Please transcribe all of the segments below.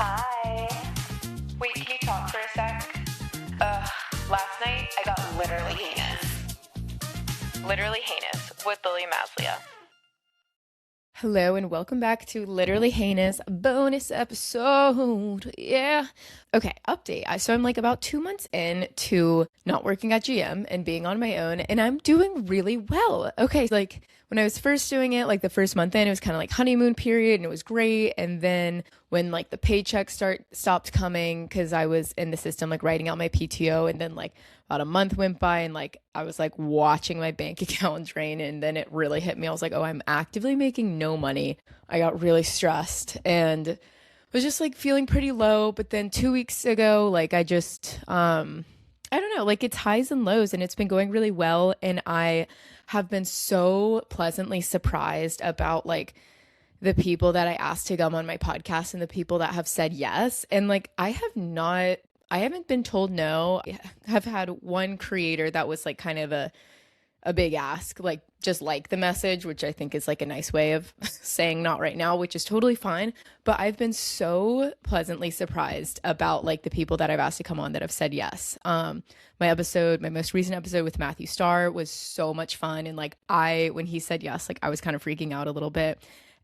Hi. Wait, can you talk for a sec? Last night I got literally heinous. Literally heinous with Lily Maslia. Hello and welcome back to Literally Heinous bonus episode. Yeah. Okay, update. So I'm like about 2 months in to not working at GM and being on my own, and I'm doing really well. Okay, like when I was first doing it, like the first month in, it was kind of like honeymoon period and it was great. And then when like the paycheck stopped coming because I was in the system like writing out my PTO, and then like about a month went by and like I was like watching my bank account drain, and then it really hit me. I was like, oh, I'm actively making no money. I got really stressed and was just like feeling pretty low. But then 2 weeks ago, like I just I don't know, like it's highs and lows, and it's been going really well. And I have been so pleasantly surprised about like the people that I asked to come on my podcast and the people that have said yes. And like I haven't been told no. I have had one creator that was like kind of a big ask, like just like the message, which I think is like a nice way of saying not right now, which is totally fine. But I've been so pleasantly surprised about like the people that I've asked to come on that have said yes. My most recent episode with Matthew Starr was so much fun. And like when he said yes, like I was kind of freaking out a little bit.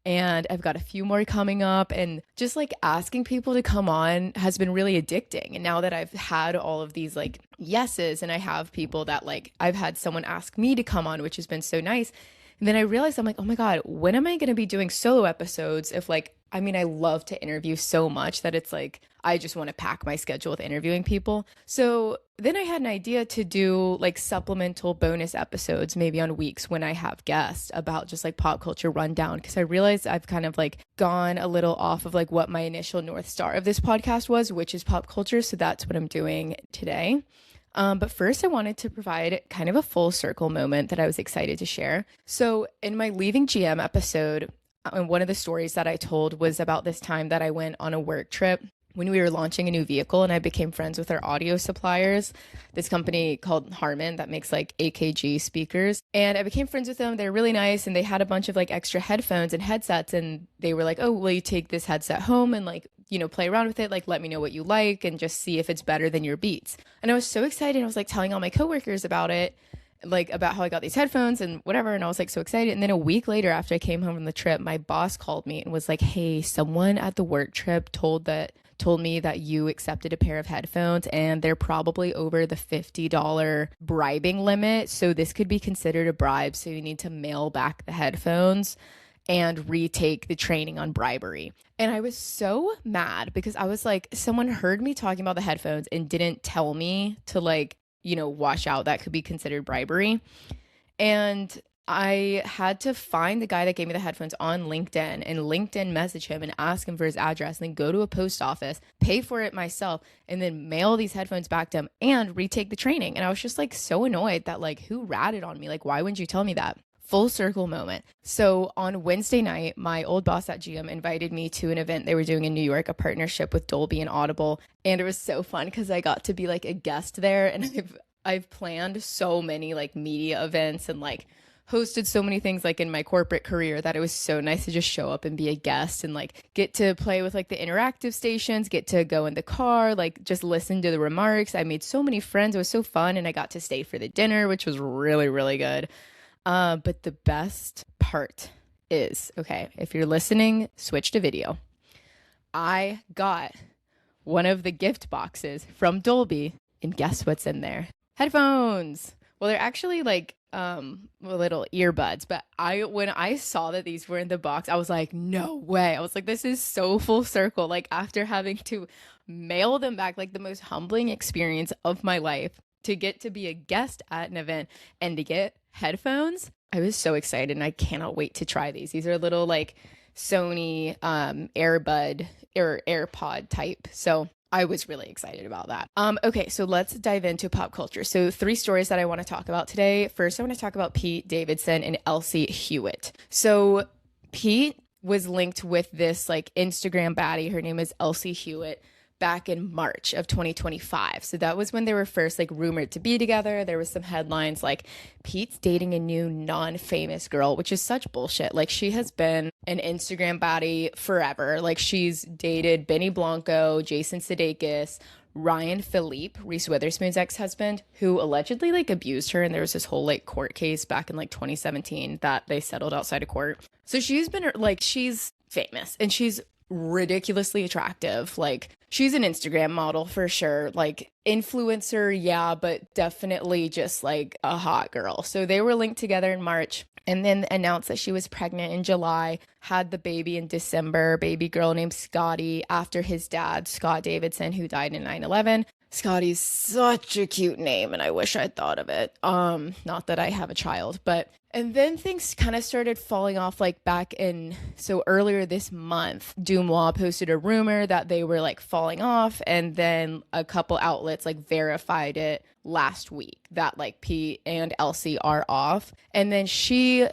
And I've got a few more coming up, and just like asking people to come on has been really addicting. And now that I've had all of these like yeses, and I have people that like I've had someone ask me to come on, which has been so nice. And then I realized I'm like, oh my God, when am I going to be doing solo episodes? If like, I mean, I love to interview so much that it's like, I just want to pack my schedule with interviewing people. So then I had an idea to do like supplemental bonus episodes, maybe on weeks when I have guests, about just like pop culture rundown. Cause I realized I've kind of like gone a little off of like what my initial North Star of this podcast was, which is pop culture. So that's what I'm doing today. But first I wanted to provide kind of a full circle moment that I was excited to share. So in my Leaving GM episode, and one of the stories that I told was about this time that I went on a work trip when we were launching a new vehicle, and I became friends with our audio suppliers, this company called Harman that makes like AKG speakers. And I became friends with them. They're really nice. And they had a bunch of like extra headphones and headsets. And they were like, oh, will you take this headset home and like, you know, play around with it? Like, let me know what you like and just see if it's better than your Beats. And I was so excited. I was like telling all my coworkers about it, like about how I got these headphones and whatever. And I was like so excited. And then a week later, after I came home from the trip, my boss called me and was like, hey, someone at the work trip told me that you accepted a pair of headphones and they're probably over the $50 bribing limit. So this could be considered a bribe. So you need to mail back the headphones and retake the training on bribery. And I was so mad because I was like, someone heard me talking about the headphones and didn't tell me to like, you know, wash out that could be considered bribery. And I had to find the guy that gave me the headphones on LinkedIn and LinkedIn message him and ask him for his address, and then go to a post office, pay for it myself, and then mail these headphones back to him and retake the training. And I was just like so annoyed that like, who ratted on me? Like, why wouldn't you tell me that? Full circle moment. So on Wednesday night, my old boss at GM invited me to an event they were doing in New York, a partnership with Dolby and Audible. And it was so fun because I got to be like a guest there. And I've planned so many like media events and like hosted so many things like in my corporate career that it was so nice to just show up and be a guest and like get to play with like the interactive stations, get to go in the car, like just listen to the remarks. I made so many friends. It was so fun. And I got to stay for the dinner, which was really, really good. But the best part is, okay, if you're listening, switch to video. I got one of the gift boxes from Dolby, and guess what's in there? Headphones. Well, they're actually like little earbuds, but when I saw that these were in the box, I was like, no way. I was like, this is so full circle. Like after having to mail them back, like the most humbling experience of my life, to get to be a guest at an event and to get headphones, I was so excited and I cannot wait to try these. These are little like Sony Airbud or AirPod type. So I was really excited about that. Okay, so let's dive into pop culture. So 3 stories that I want to talk about today. First, I want to talk about Pete Davidson and Elsie Hewitt. So Pete was linked with this like Instagram baddie. Her name is Elsie Hewitt. back in March of 2025. So that was when they were first like rumored to be together. There was some headlines like Pete's dating a new non-famous girl, which is such bullshit. Like she has been an Instagram baddie forever. Like she's dated Benny Blanco, Jason Sudeikis, Ryan Philippe, Reese Witherspoon's ex-husband, who allegedly like abused her, and there was this whole like court case back in like 2017 that they settled outside of court. So she's been like, she's famous and she's ridiculously attractive. Like she's an Instagram model for sure, like influencer, yeah, but definitely just like a hot girl. So they were linked together in March and then announced that she was pregnant in July, had the baby in December, baby girl named Scotty after his dad, Scott Davidson, who died in 9/11. Scotty's such a cute name and I wish I'd thought of it. Not that I have a child, but and then things kind of started falling off like back in, so earlier this month, Dumois posted a rumor that they were like falling off, and then a couple outlets like verified it last week that like Pete and Elsie are off. And then she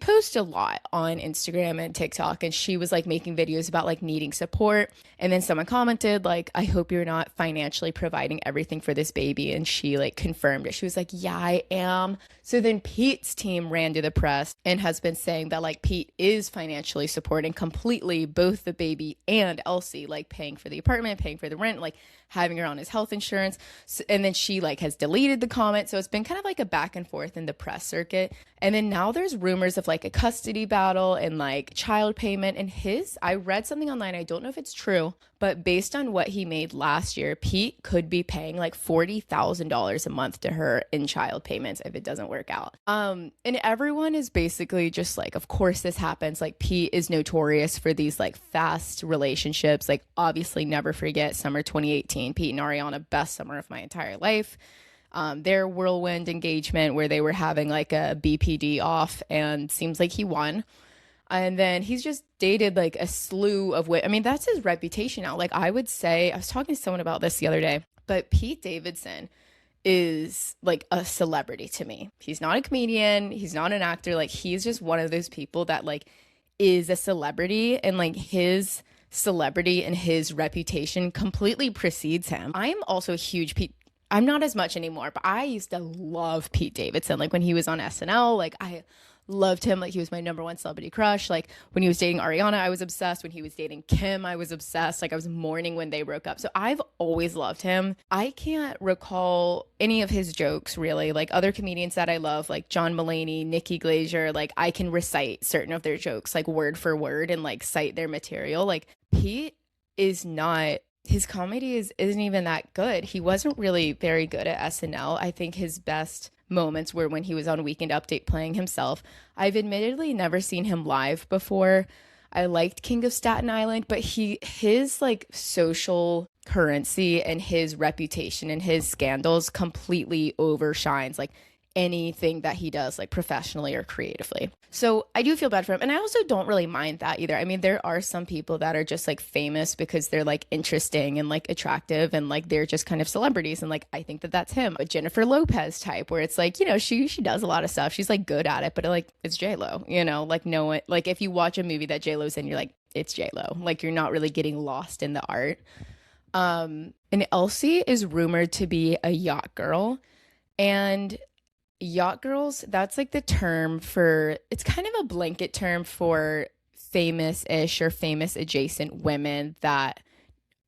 posts a lot on Instagram and TikTok, and she was like making videos about like needing support. And then someone commented like, I hope you're not financially providing everything for this baby. And she like confirmed it. She was like, yeah, I am. So then Pete's team ran to the press and has been saying that like Pete is financially supporting completely both the baby and Elsie, like paying for the apartment, paying for the rent, like having her on his health insurance. So, and then she like has deleted the comment. So it's been kind of like a back and forth in the press circuit. And then now there's rumors of like a custody battle and like child payment. And I read something online, I don't know if it's true, but based on what he made last year, Pete could be paying like $40,000 a month to her in child payments if it doesn't work out. And everyone is basically just like, of course this happens. Like Pete is notorious for these like fast relationships. Like obviously never forget summer 2018, Pete and Ariana, best summer of my entire life. Their whirlwind engagement where they were having like a BPD off, and seems like he won. And then he's just dated like a slew of I mean, that's his reputation now. Like I would say, I was talking to someone about this the other day, but Pete Davidson is like a celebrity to me. He's not a comedian. He's not an actor. Like he's just one of those people that like is a celebrity, and like his celebrity and his reputation completely precedes him. I am also a huge Pete. I'm not as much anymore, but I used to love Pete Davidson. Like when he was on SNL, like I loved him. Like he was my number one celebrity crush. Like when he was dating Ariana, I was obsessed. When he was dating Kim, I was obsessed. Like I was mourning when they broke up. So I've always loved him. I can't recall any of his jokes really. Like other comedians that I love, like John Mulaney, Nikki Glaser, like I can recite certain of their jokes like word for word and like cite their material. Like Pete is not, his comedy isn't even that good. He wasn't really very good at SNL. I think his best moments were when he was on Weekend Update playing himself. I've admittedly never seen him live before. I liked King of Staten Island, but his like social currency and his reputation and his scandals completely overshines like anything that he does like professionally or creatively. So I do feel bad for him. And I also don't really mind that either. I mean, there are some people that are just like famous because they're like interesting and like attractive and like they're just kind of celebrities. And like, I think that that's him. A Jennifer Lopez type where it's like, you know, she does a lot of stuff. She's like good at it, but like it's J-Lo, you know, like no one, like if you watch a movie that J-Lo's in, you're like, it's J-Lo. Like you're not really getting lost in the art. And Elsie is rumored to be a yacht girl, and yacht girls, that's like the term for, it's kind of a blanket term for famous-ish or famous adjacent women that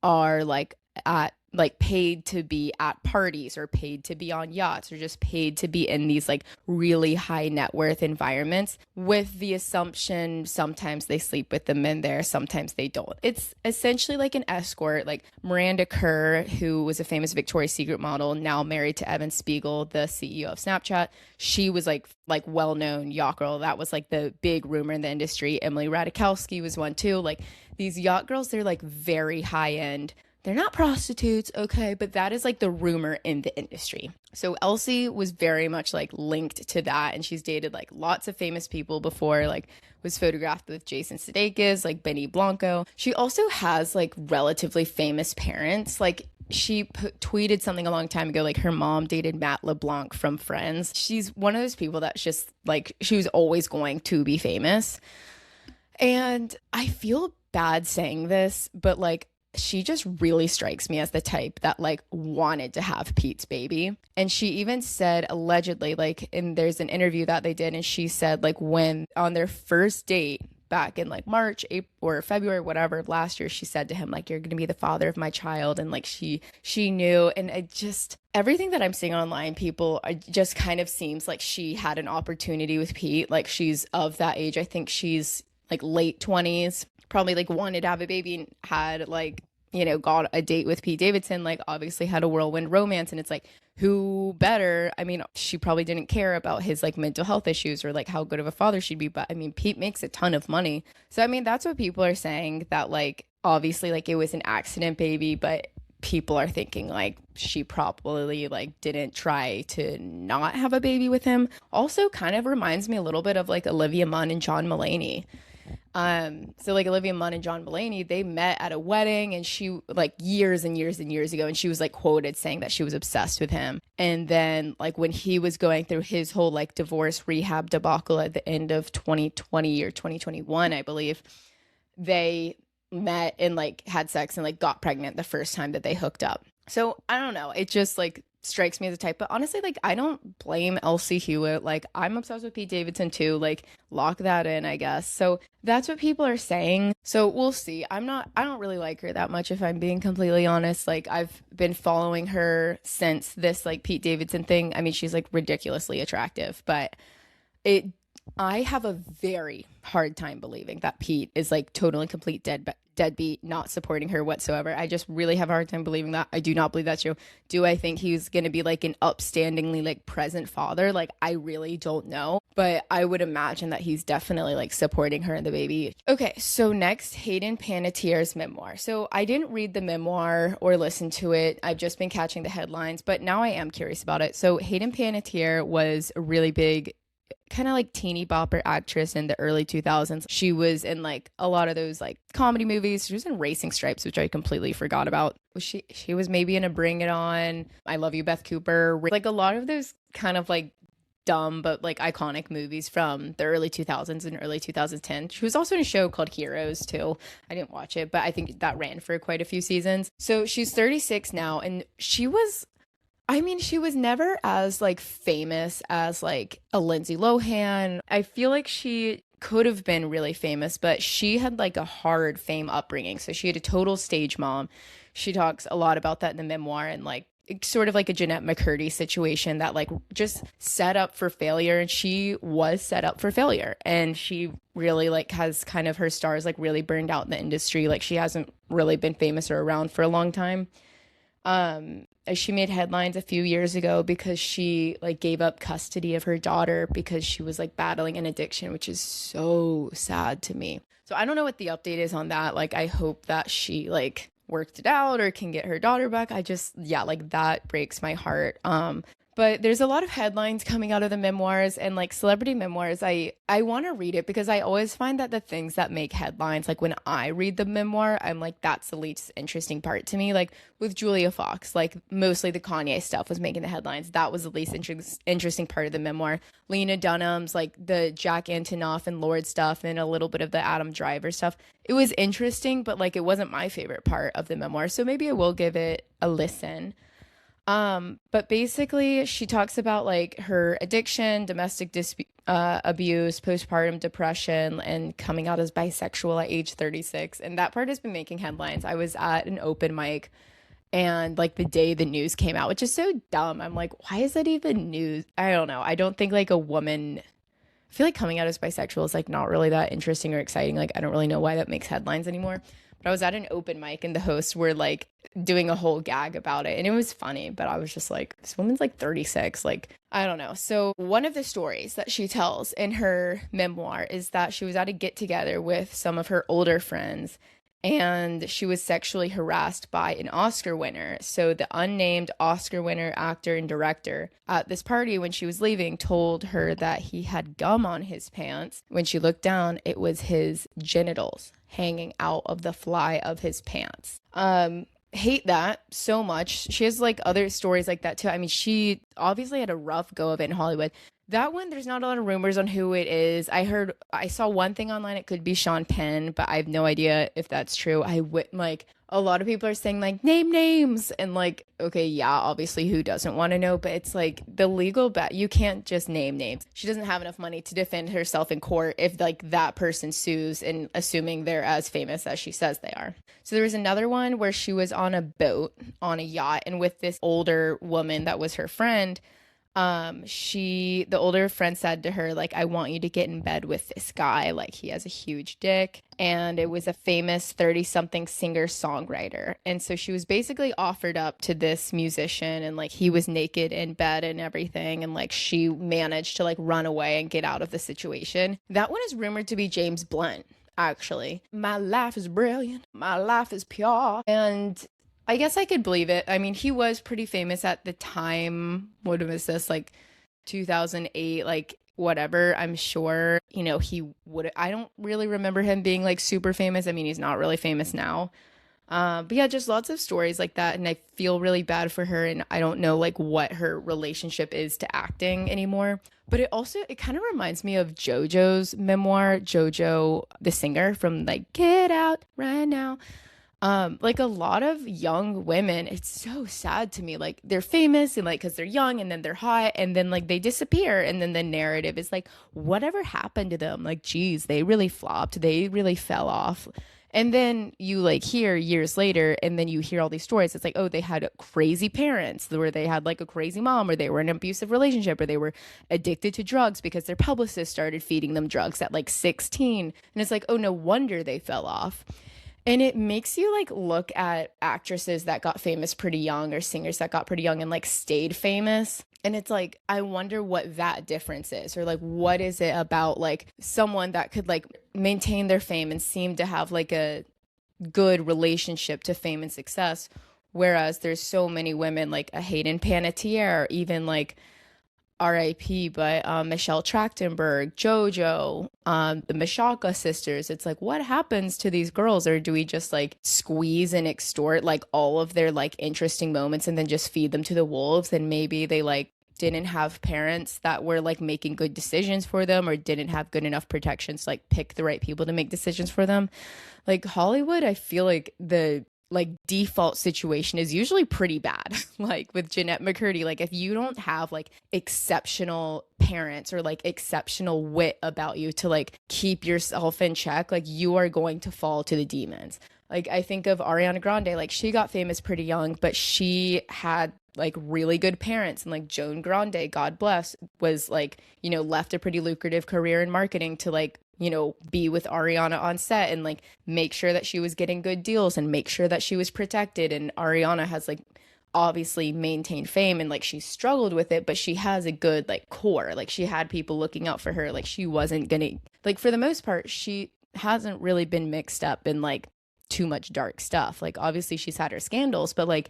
are like at like paid to be at parties or paid to be on yachts or just paid to be in these like really high net worth environments, with the assumption sometimes they sleep with the men there, sometimes they don't. It's essentially like an escort. Like Miranda Kerr, who was a famous Victoria's Secret model, now married to Evan Spiegel, the CEO of Snapchat. She was like well-known yacht girl. That was like the big rumor in the industry. Emily Ratajkowski was one too. Like these yacht girls, they're like very high end. They're not prostitutes, okay, but that is like the rumor in the industry. So Elsie was very much like linked to that, and she's dated like lots of famous people before, like was photographed with Jason Sudeikis, like Benny Blanco. She also has like relatively famous parents. Like she tweeted something a long time ago, like her mom dated Matt LeBlanc from Friends. She's one of those people that's just like, she was always going to be famous. And I feel bad saying this, but like she just really strikes me as the type that like wanted to have Pete's baby. And she even said allegedly, like, and there's an interview that they did, and she said like when on their first date back in like March, April, or February, whatever, last year, she said to him like, you're gonna be the father of my child. And like she knew. And it just, everything that I'm seeing online, people just kind of seems like she had an opportunity with Pete. Like she's of that age. I think she's like late 20s, probably like wanted to have a baby and had like, you know, got a date with Pete Davidson, like obviously had a whirlwind romance. And it's like, who better? I mean, she probably didn't care about his like mental health issues or like how good of a father she'd be. But I mean, Pete makes a ton of money. So, I mean, that's what people are saying, that like, obviously like it was an accident baby, but people are thinking like she probably like didn't try to not have a baby with him. Also kind of reminds me a little bit of like Olivia Munn and John Mulaney. So like Olivia Munn and John Mulaney, they met at a wedding, and she like years and years and years ago, and she was like quoted saying that she was obsessed with him. And then like when he was going through his whole like divorce rehab debacle at the end of 2020 or 2021, I believe, they met and like had sex and like got pregnant the first time that they hooked up. So I don't know, it just like strikes me as a type. But honestly, like I don't blame Elsie Hewitt. Like I'm obsessed with Pete Davidson too. Like lock that in, I guess. So that's what people are saying. So we'll see. I don't really like her that much, if I'm being completely honest. Like I've been following her since this like Pete Davidson thing. I mean, she's like ridiculously attractive, but I have a very hard time believing that Pete is like totally complete deadbeat, not supporting her whatsoever. I just really have a hard time believing that. I do not believe that's true. Do I think he's going to be like an upstandingly like present father? Like I really don't know, but I would imagine that he's definitely like supporting her and the baby. Okay, so next, Hayden Panettiere's memoir. So I didn't read the memoir or listen to it. I've just been catching the headlines, but now I am curious about it. So Hayden Panettiere was a really big kind of like teeny bopper actress in the early 2000s. She was in like a lot of those like comedy movies. She was in Racing Stripes, which I completely forgot about. She was maybe in a Bring It On, I Love You, Beth Cooper, like a lot of those kind of like dumb but like iconic movies from the early 2000s and early 2010. She was also in a show called Heroes too. I didn't watch it, but I think that ran for quite a few seasons. So she's 36 now, and she was never as like famous as like a Lindsay Lohan. I feel like she could have been really famous, but she had like a hard fame upbringing. So she had a total stage mom. She talks a lot about that in the memoir, and like it's sort of like a Jeanette McCurdy situation that like just set up for failure. And she was set up for failure. And she really like has kind of her stars like really burned out in the industry. Like she hasn't really been famous or around for a long time. She made headlines a few years ago because she like gave up custody of her daughter because she was like battling an addiction, which is so sad to me. So I don't know what the update is on that. Like I hope that she like worked it out or can get her daughter back. Like that breaks my heart. But there's a lot of headlines coming out of the memoirs, and like celebrity memoirs. I want to read it because I always find that the things that make headlines, like when I read the memoir, I'm like, that's the least interesting part to me. Like with Julia Fox, like mostly the Kanye stuff was making the headlines. That was the least interesting part of the memoir. Lena Dunham's like the Jack Antonoff and Lorde stuff and a little bit of the Adam Driver stuff. It was interesting, but like it wasn't my favorite part of the memoir. So maybe I will give it a listen. But basically she talks about like her addiction, domestic abuse, postpartum depression, and coming out as bisexual at age 36. And that part has been making headlines. I was at an open mic, and like the day the news came out, which is so dumb. I'm like, why is that even news? I don't know. I don't think like a woman, I feel like coming out as bisexual is like not really that interesting or exciting. Like I don't really know why that makes headlines anymore. But I was at an open mic, and the hosts were like doing a whole gag about it, and it was funny, but I was just like, this woman's like 36, like I don't know. So one of the stories that she tells in her memoir is that she was at a get together with some of her older friends, and she was sexually harassed by an Oscar winner. So the unnamed Oscar winner actor and director at this party, when she was leaving, told her that he had gum on his pants. When she looked down, it was his genitals hanging out of the fly of his pants. Hate that so much. She has like other stories like that too. I mean, she obviously had a rough go of it in Hollywood. That one, there's not a lot of rumors on who it is. I saw one thing online. It could be Sean Penn, but I have no idea if that's true. Like, a lot of people are saying like name names and like, okay, yeah, obviously who doesn't want to know, but it's like the legal you can't just name names. She doesn't have enough money to defend herself in court if like that person sues and assuming they're as famous as she says they are. So there was another one where she was on a boat on a yacht and with this older woman that was her friend. The older friend said to her, like, I want you to get in bed with this guy. Like, he has a huge dick. And it was a famous 30-something singer-songwriter. And so she was basically offered up to this musician and like he was naked in bed and everything. And like she managed to like run away and get out of the situation. That one is rumored to be James Blunt, actually. My life is brilliant. My life is pure. And I guess I could believe it. I mean, he was pretty famous at the time. What was this, like 2008, like whatever. I'm sure, you know, I don't really remember him being like super famous. I mean, he's not really famous now. But yeah, just lots of stories like that. And I feel really bad for her. And I don't know like what her relationship is to acting anymore. But it kind of reminds me of JoJo's memoir, JoJo, the singer from like Get Out Right Now. Like a lot of young women, it's so sad to me, like they're famous and like because they're young and then they're hot and then like they disappear and then the narrative is like whatever happened to them, like geez, they really flopped, they really fell off. And then you like hear years later and then you hear all these stories. It's like, oh, they had crazy parents where they had like a crazy mom or they were in an abusive relationship or they were addicted to drugs because their publicist started feeding them drugs at like 16. And it's like, oh, no wonder they fell off. And it makes you like look at actresses that got famous pretty young or singers that got pretty young and like stayed famous. And it's like, I wonder what that difference is, or like, what is it about like someone that could like maintain their fame and seem to have like a good relationship to fame and success. Whereas there's so many women like a Hayden Panettiere, or even like R.I.P. but Michelle Trachtenberg, JoJo, the Mashaka sisters. It's like, what happens to these girls? Or do we just like squeeze and extort like all of their like interesting moments and then just feed them to the wolves? And maybe they like didn't have parents that were like making good decisions for them or didn't have good enough protections to like pick the right people to make decisions for them. Like Hollywood, I feel like the like default situation is usually pretty bad. Like with Jeanette McCurdy, like if you don't have like exceptional parents or like exceptional wit about you to like keep yourself in check, like you are going to fall to the demons. Like I think of Ariana Grande, like she got famous pretty young, but she had like really good parents. And like Joan Grande, God bless, was like, you know, left a pretty lucrative career in marketing to like, you know, be with Ariana on set and like make sure that she was getting good deals and make sure that she was protected. And Ariana has like obviously maintained fame and like she struggled with it, but she has a good like core. Like she had people looking out for her. Like she wasn't gonna, like for the most part, she hasn't really been mixed up in like too much dark stuff. Like obviously she's had her scandals, but like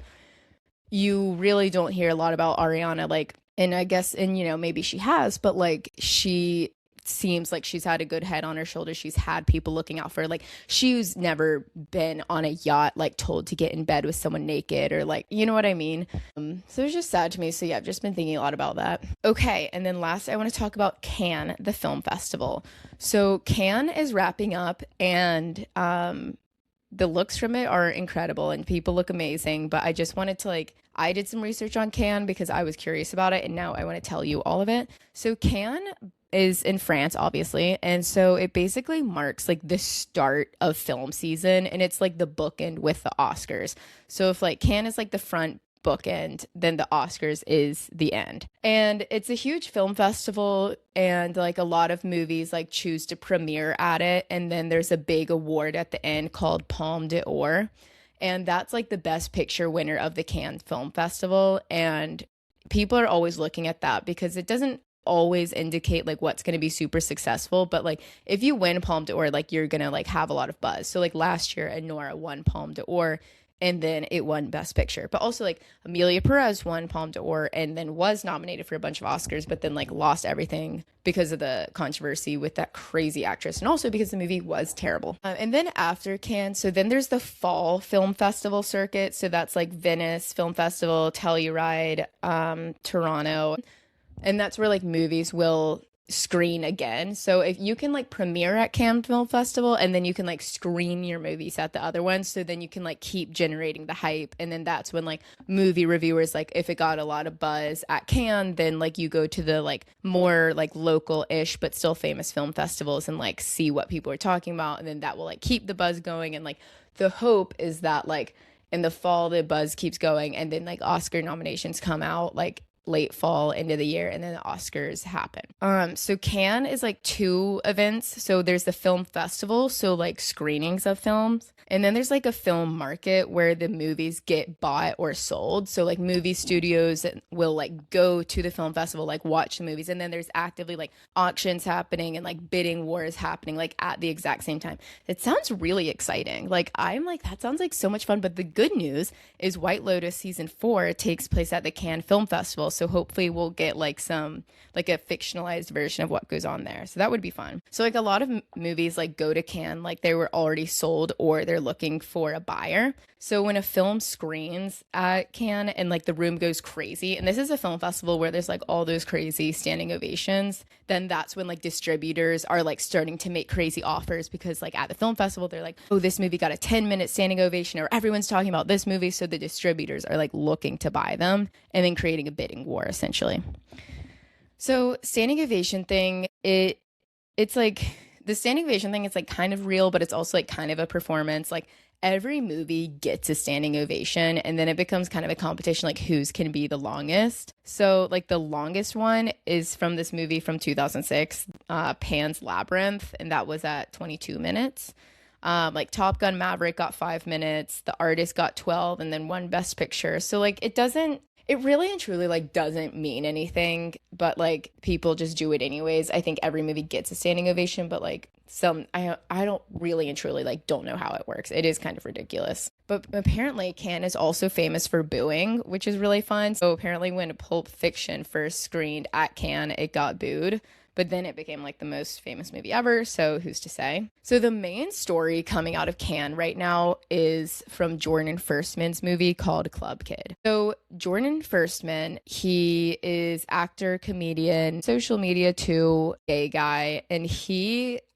you really don't hear a lot about Ariana. Like, and I guess, and you know, maybe she has, but like she seems like she's had a good head on her shoulders. She's had people looking out for her. Like she's never been on a yacht like told to get in bed with someone naked or like, you know what I mean? So it's just sad to me. So yeah, I've just been thinking a lot about that. Okay, and then last I want to talk about Cannes, the film festival. So Cannes is wrapping up and the looks from it are incredible and people look amazing, but I just wanted to like, I did some research on Cannes because I was curious about it and now I want to tell you all of it. So Cannes is in France, obviously, and so it basically marks like the start of film season and it's like the bookend with the Oscars. So if like Cannes is like the front bookend, then the Oscars is the end. And it's a huge film festival and like a lot of movies like choose to premiere at it, and then there's a big award at the end called Palme d'Or, and that's like the best picture winner of the Cannes Film Festival. And people are always looking at that because it doesn't always indicate like what's going to be super successful, but like if you win Palme d'Or, like you're gonna like have a lot of buzz. So like last year Anora won Palme d'Or and then it won Best Picture, but also like Amelia Perez won Palme d'Or and then was nominated for a bunch of Oscars, but then like lost everything because of the controversy with that crazy actress and also because the movie was terrible. And then after Cannes, so then there's the fall film festival circuit. So that's like Venice Film Festival, Telluride, Toronto. And that's where like movies will screen again. So if you can like premiere at Cannes Film Festival and then you can like screen your movies at the other ones, so then you can like keep generating the hype. And then that's when like movie reviewers, like if it got a lot of buzz at Cannes, then like you go to the like more like local-ish but still famous film festivals and like see what people are talking about, and then that will like keep the buzz going. And like the hope is that like in the fall the buzz keeps going, and then like Oscar nominations come out like late fall into the year, and then the Oscars happen. So Cannes is like two events. So there's the film festival, so like screenings of films, and then there's like a film market where the movies get bought or sold. So like movie studios will like go to the film festival, like watch the movies, and then there's actively like auctions happening and like bidding wars happening like at the exact same time. It sounds really exciting. Like I'm like, that sounds like so much fun. But the good news is White Lotus season 4 takes place at the Cannes Film Festival. So hopefully we'll get like some like a fictionalized version of what goes on there. So that would be fun. So like a lot of movies like go to Cannes like they were already sold or they're looking for a buyer. So when a film screens at Cannes and like the room goes crazy, and this is a film festival where there's like all those crazy standing ovations, then that's when like distributors are like starting to make crazy offers, because like at the film festival they're like, oh, this movie got a 10-minute standing ovation, or everyone's talking about this movie. So the distributors are like looking to buy them and then creating a bidding war essentially. So standing ovation thing, it's like the standing ovation thing, it's like kind of real, but it's also like kind of a performance. Like every movie gets a standing ovation, and then it becomes kind of a competition, like whose can be the longest. So like the longest one is from this movie from 2006, Pan's Labyrinth, and that was at 22 minutes. Like Top Gun Maverick got 5 minutes, The Artist got 12, and then won Best Picture. So like it really and truly like doesn't mean anything, but like people just do it anyways. I think every movie gets a standing ovation, but like I don't really and truly like don't know how it works. It is kind of ridiculous. But apparently Cannes is also famous for booing, which is really fun. So apparently when Pulp Fiction first screened at Cannes, it got booed. But then it became like the most famous movie ever, so who's to say? So the main story coming out of Cannes right now is from Jordan Firstman's movie called Club Kid. So Jordan Firstman, he is actor, comedian, social media too, gay guy, and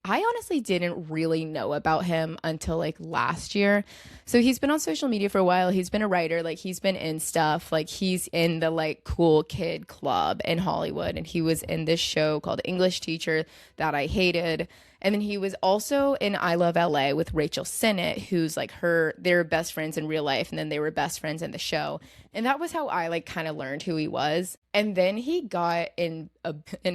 I honestly didn't really know about him until like last year. So he's been on social media for a while. He's been a writer, like he's been in stuff, like he's in the like cool kid club in Hollywood, and he was in this show called English Teacher that I hated. And then he was also in I Love LA with Rachel Sennett, who's like they're best friends in real life, and then they were best friends in the show. And that was how I like kind of learned who he was. And then he got in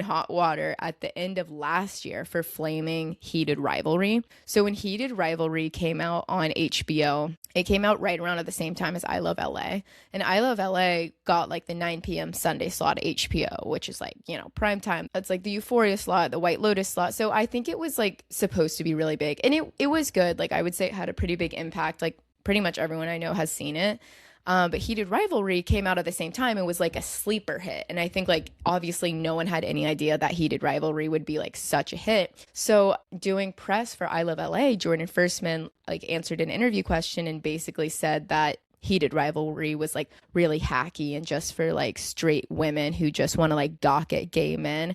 hot water at the end of last year for flaming Heated Rivalry. So when Heated Rivalry came out on HBO, it came out right around at the same time as I Love LA. And I Love LA got like the 9 p.m. Sunday slot at HBO, which is like, you know, prime time. That's like the Euphoria slot, the White Lotus slot. So I think it was like supposed to be really big. And it was good. Like I would say it had a pretty big impact. Like pretty much everyone I know has seen it. But Heated Rivalry came out at the same time and was like a sleeper hit. And I think like obviously no one had any idea that Heated Rivalry would be like such a hit. So doing press for I Love LA, Jordan Firstman like answered an interview question and basically said that Heated Rivalry was like really hacky and just for like straight women who just want to like gawk at gay men.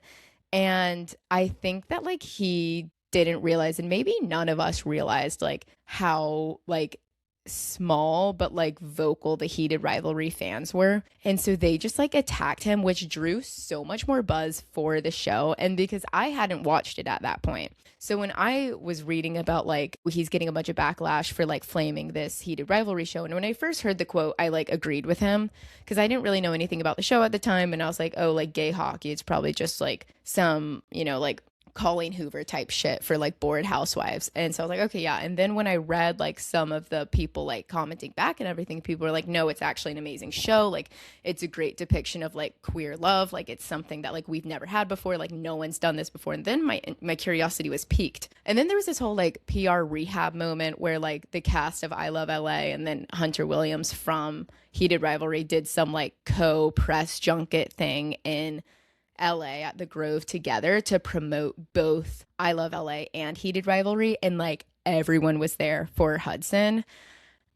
And I think that like he didn't realize, and maybe none of us realized like how like small but like vocal the Heated Rivalry fans were. And so they just like attacked him, which drew so much more buzz for the show. And because I hadn't watched it at that point, so when I was reading about like he's getting a bunch of backlash for like flaming this Heated Rivalry show, and when I first heard the quote, I like agreed with him because I didn't really know anything about the show at the time. And I was like, oh, like gay hockey, it's probably just like some, you know, like Colleen Hoover type shit for like bored housewives. And so I was like, okay, yeah. And then when I read like some of the people like commenting back and everything, people were like, no, it's actually an amazing show. Like it's a great depiction of like queer love. Like it's something that like we've never had before. Like no one's done this before. And then my curiosity was piqued. And then there was this whole like PR rehab moment where like the cast of I Love LA and then Hunter Williams from Heated Rivalry did some like co-press junket thing in LA at the Grove together to promote both I Love LA and Heated Rivalry, and like everyone was there for Hudson.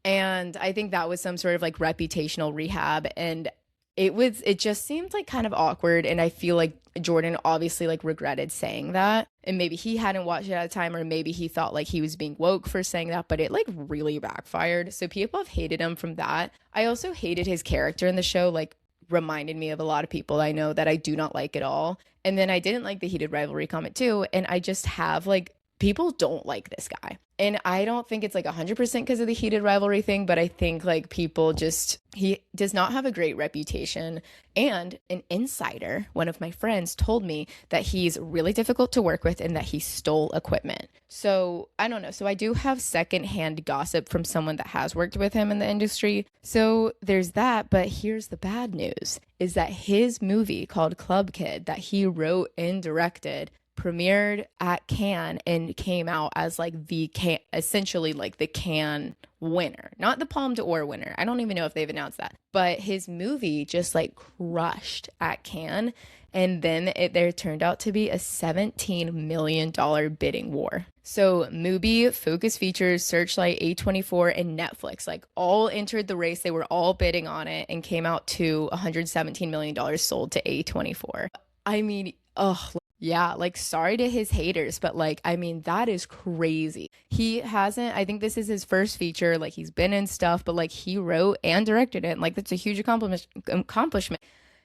And I think that was some sort of like reputational rehab. And it just seemed like kind of awkward, and I feel like Jordan obviously like regretted saying that, and maybe he hadn't watched it at the time, or maybe he thought like he was being woke for saying that, but it like really backfired. So people have hated him from that. I also hated his character in the show, like reminded me of a lot of people I know that I do not like at all. And then I didn't like the heated rivalry comment too, and I just have like people don't like this guy. And I don't think it's like 100% because of the heated rivalry thing, but I think like people just, he does not have a great reputation. And an insider, one of my friends, told me that he's really difficult to work with and that he stole equipment. So I don't know. So I do have secondhand gossip from someone that has worked with him in the industry. So there's that. But here's the bad news is that his movie called Club Kid that he wrote and directed premiered at Cannes and came out as like the Cannes, essentially like the Cannes winner, not the Palme d'Or winner. I don't even know if they've announced that, but his movie just like crushed at Cannes. And then there turned out to be a $17 million bidding war. So Mubi, Focus Features, Searchlight, A24, and Netflix like all entered the race. They were all bidding on it and came out to $117 million sold to A24. I mean, oh, yeah, like sorry to his haters, but like, I mean, that is crazy. He hasn't, I think this is his first feature. Like he's been in stuff, but like he wrote and directed it. And, like that's a huge accomplishment.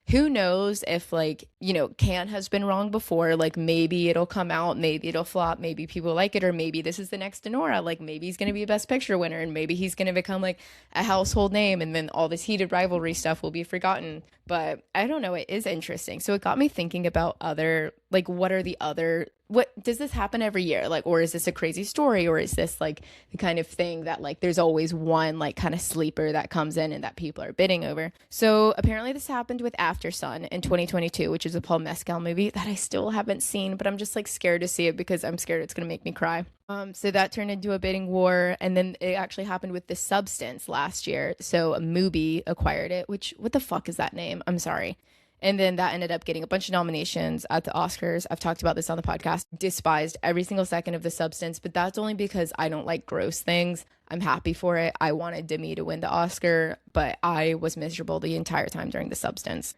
Who knows if like, you know, Cannes has been wrong before, like maybe it'll come out, maybe it'll flop, maybe people like it, or maybe this is the next Denora, like maybe he's going to be a best picture winner and maybe he's going to become like a household name and then all this heated rivalry stuff will be forgotten. But I don't know, it is interesting. So it got me thinking about other, like what are the other, what does this happen every year, like, or is this a crazy story, or is this like the kind of thing that like there's always one like kind of sleeper that comes in and that people are bidding over? So apparently this happened with After Sun in 2022, which is a Paul Mescal movie that I still haven't seen, but I'm just like scared to see it because I'm scared it's gonna make me cry. So that turned into a bidding war, and then it actually happened with The Substance last year. So Mubi acquired it, which what the fuck is that name? I'm sorry. And then that ended up getting a bunch of nominations at the Oscars. I've talked about this on the podcast. Despised every single second of The Substance, but that's only because I don't like gross things. I'm happy for it. I wanted Demi to win the Oscar, but I was miserable the entire time during The Substance.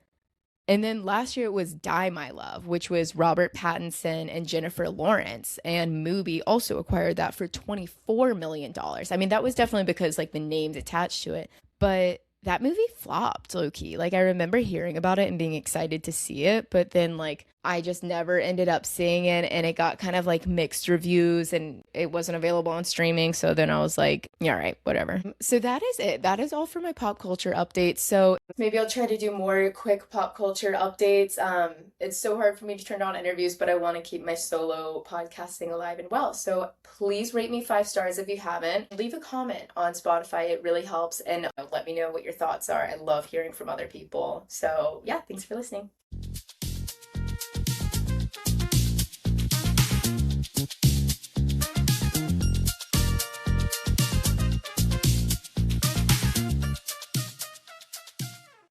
And then last year it was Die My Love, which was Robert Pattinson and Jennifer Lawrence. And Mubi also acquired that for $24 million. I mean, that was definitely because like the names attached to it. But that movie flopped low-key. Like I remember hearing about it and being excited to see it, but then like I just never ended up seeing it, and it got kind of like mixed reviews and it wasn't available on streaming. So then I was like, yeah, all right, whatever. So that is it. That is all for my pop culture updates. So maybe I'll try to do more quick pop culture updates. It's so hard for me to turn on interviews, but I want to keep my solo podcasting alive and well. So please rate me 5 stars if you haven't. Leave a comment on Spotify. It really helps. And let me know what your thoughts are. I love hearing from other people. So yeah, thanks for listening.